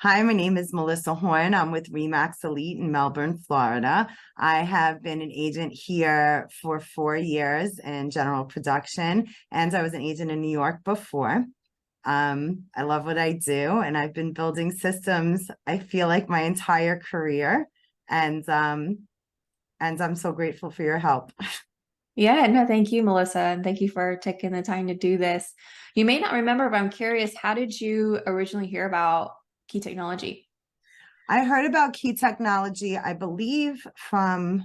Hi, my name is Melissa Horne. I'm with Remax Elite in Melbourne, Florida. I have been an agent here for 4 years in general production, and I was an agent in New York before. I love what I do, and I've been building systems, I feel like my entire career, and I'm so grateful for your help. Yeah, no, thank you, Melissa. And thank you for taking the time to do this. You may not remember, but I'm curious, how did you originally hear about Key Technology? I heard about Kee Technology, I believe, from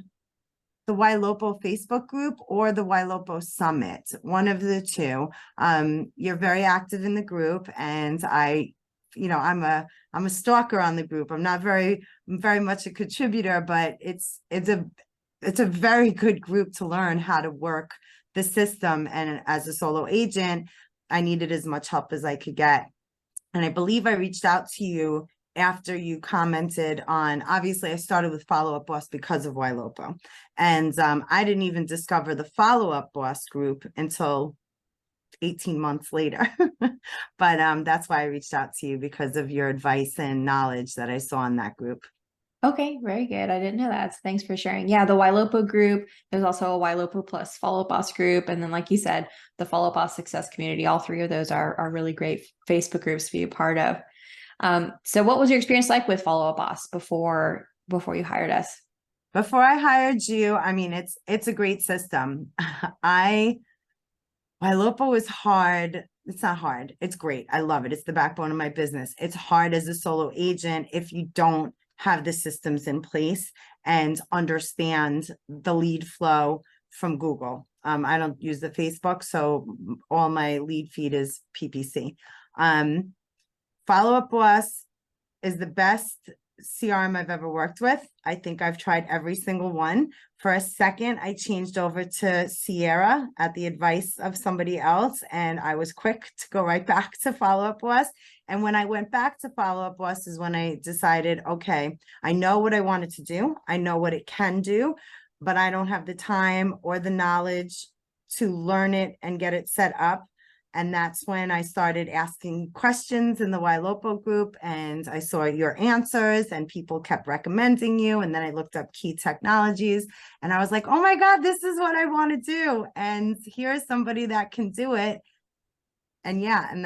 the Wailopo Facebook group or the Wailopo Summit, one of the two. You're very active in the group, and I'm a stalker on the group. I'm not very much a contributor, but it's a very good group to learn how to work the system. And as a solo agent, I needed as much help as I could get. And I believe I reached out to you after you commented on, obviously I started with Follow Up Boss because of Wailopo. And I didn't even discover the Follow Up Boss group until 18 months later. But that's why I reached out to you, because of your advice and knowledge that I saw in that group. Okay, very good. I didn't know that. So thanks for sharing. Yeah, the Wailopo group. There's also a Wailopo Plus Follow Up Boss group. And then, like you said, the Follow Up Boss Success Community. All three of those are really great Facebook groups to be a part of. So what was your experience like with Follow Up Boss before you hired us? Before I hired you, I mean, it's a great system. Wailopo is hard. It's not hard. It's great. I love it. It's the backbone of my business. It's hard as a solo agent if you don't have the systems in place and understand the lead flow from Google. I don't use the Facebook, so all my lead feed is PPC. Follow Up Boss is the best CRM I've ever worked with. I think I've tried every single one. For a second, I changed over to Sierra at the advice of somebody else, and I was quick to go right back to Follow Up Boss. And when I went back to Follow Up Boss is when I decided, okay, I know what I wanted to do. I know what it can do, but I don't have the time or the knowledge to learn it and get it set up. And that's when I started asking questions in the Wailopo group, and I saw your answers and people kept recommending you. And then I looked up Kee Technologies and I was like, oh my God, this is what I want to do. And here's somebody that can do it. And yeah, and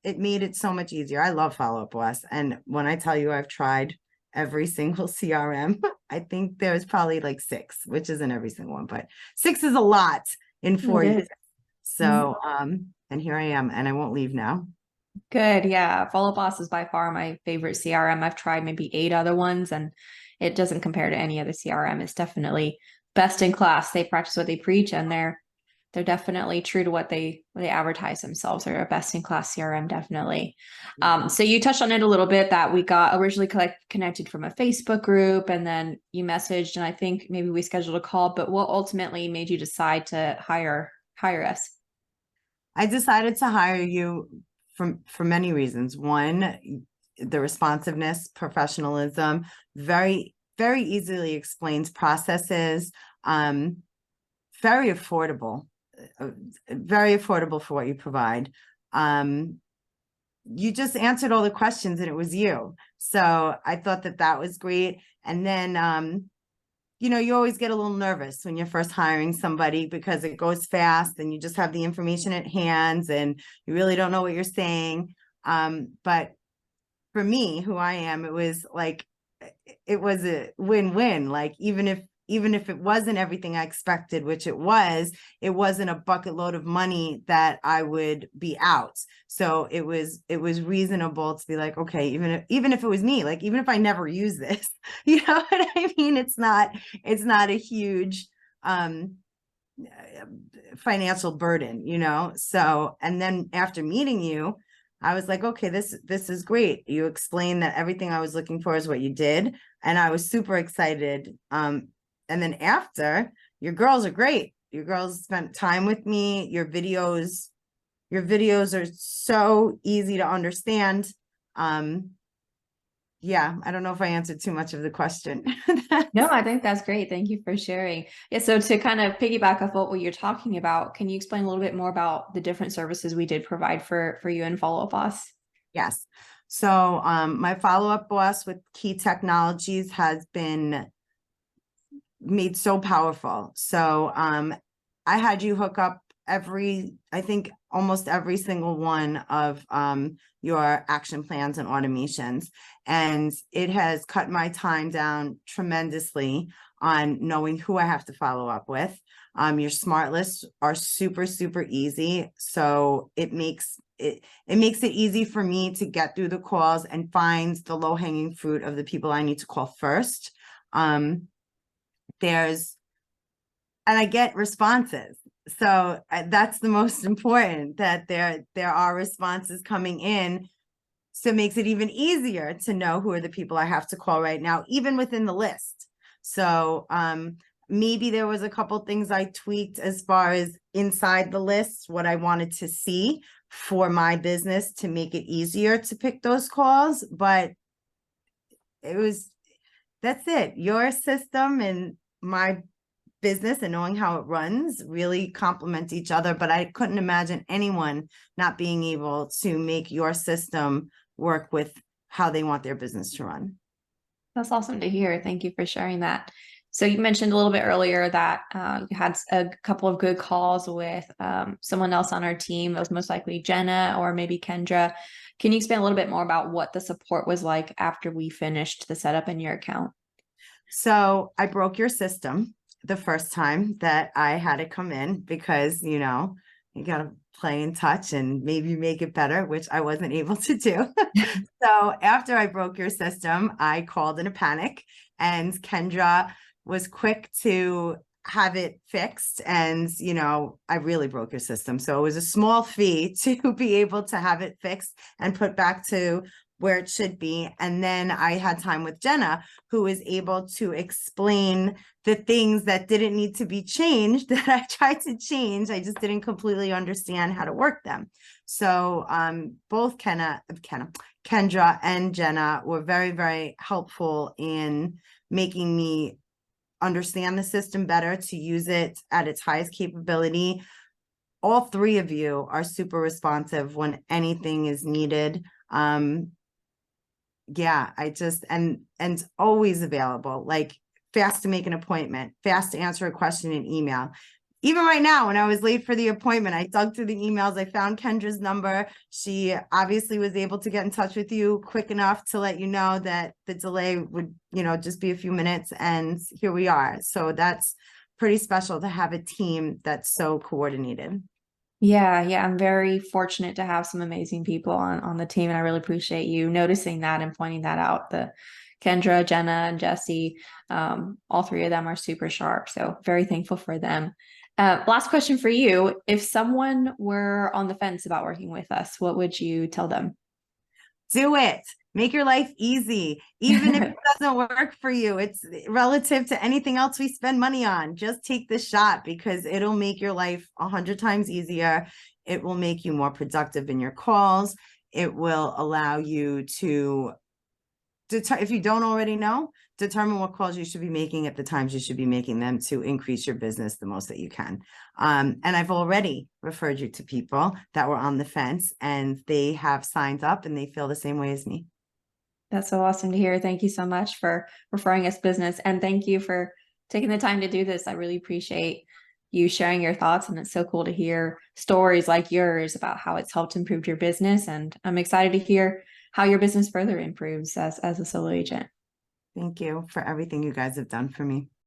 it made it so much easier. I love Follow Up Boss. And when I tell you I've tried every single CRM, I think there's probably like 6, which isn't every single one, but 6 is a lot in 4 years. So, and here I am, and I won't leave now. Good. Yeah. Follow Boss is by far my favorite CRM. I've tried maybe 8 other ones, and it doesn't compare to any other CRM. It's definitely best in class. They practice what they preach, and they're definitely true to what they advertise themselves. They're a best in class CRM, definitely. So you touched on it a little bit, that we got originally connected from a Facebook group, and then you messaged, and I think maybe we scheduled a call. But what ultimately made you decide to hire us? I decided to hire you for many reasons. One, the responsiveness, professionalism, very, very easily explains processes, very affordable, very affordable for what you provide. You just answered all the questions and it was you. So I thought that was great. And then, you always get a little nervous when you're first hiring somebody because it goes fast and you just have the information at hand and you really don't know what you're saying. But for me, who I am, it was a win-win. Like, even if it wasn't everything I expected, which it wasn't a bucket load of money that I would be out. So it was reasonable to be like, okay, even if it was me, like, even if I never use this, you know what I mean? It's not a huge financial burden. So, and then after meeting you, I was like, okay, this is great. You explained that everything I was looking for is what you did, and I was super excited. And then after, your girls are great. Your girls spent time with me. Your videos are so easy to understand. Yeah, I don't know if I answered too much of the question. No, I think that's great. Thank you for sharing. Yeah, so to kind of piggyback off what you're talking about, can you explain a little bit more about the different services we did provide for you and Follow Up Boss? Yes. So my follow-up boss with Kee Technologies has been made so powerful. So I had you hook up I think almost every single one of your action plans and automations. And it has cut my time down tremendously on knowing who I have to follow up with. Your smart lists are super, super easy. So it makes it easy for me to get through the calls and find the low-hanging fruit of the people I need to call first. And I get responses. So that's the most important, that there are responses coming in. So it makes it even easier to know who are the people I have to call right now, even within the list. So maybe there was a couple things I tweaked as far as inside the list, what I wanted to see for my business to make it easier to pick those calls. But that's it. Your system and my business and knowing how it runs really complement each other. But I couldn't imagine anyone not being able to make your system work with how they want their business to run. That's awesome to hear. Thank you for sharing that. So you mentioned a little bit earlier that you had a couple of good calls with someone else on our team. It was most likely Jenna or maybe Kendra. Can you explain a little bit more about what the support was like after we finished the setup in your account? So I broke your system the first time that I had it come in, because, you got to play in touch and maybe make it better, which I wasn't able to do. So after I broke your system, I called in a panic, and Kendra was quick to have it fixed. And, I really broke your system. So it was a small fee to be able to have it fixed and put back to where it should be. And then I had time with Jenna, who was able to explain the things that didn't need to be changed that I tried to change. I just didn't completely understand how to work them. So both Kendra and Jenna were very, very helpful in making me understand the system better, to use it at its highest capability. All three of you are super responsive when anything is needed. Yeah, and always available, like fast to make an appointment, fast to answer a question in email. Even right now, when I was late for the appointment, I dug through the emails, I found Kendra's number. She obviously was able to get in touch with you quick enough to let you know that the delay would, just be a few minutes, and here we are. So that's pretty special to have a team that's so coordinated. Yeah, I'm very fortunate to have some amazing people on the team, and I really appreciate you noticing that and pointing that out. The Kendra, Jenna, and Jesse, all three of them are super sharp. So very thankful for them. Last question for you. If someone were on the fence about working with us, what would you tell them? Do it. Make your life easy. Even if it doesn't work for you, it's relative to anything else we spend money on. Just take the shot, because it'll make your life 100 times easier. It will make you more productive in your calls. It will allow you to, if you don't already know, determine what calls you should be making at the times you should be making them, to increase your business the most that you can. And I've already referred you to people that were on the fence, and they have signed up and they feel the same way as me. That's so awesome to hear. Thank you so much for referring us business, and thank you for taking the time to do this. I really appreciate you sharing your thoughts, and it's so cool to hear stories like yours about how it's helped improve your business. And I'm excited to hear how your business further improves as a solo agent. Thank you for everything you guys have done for me.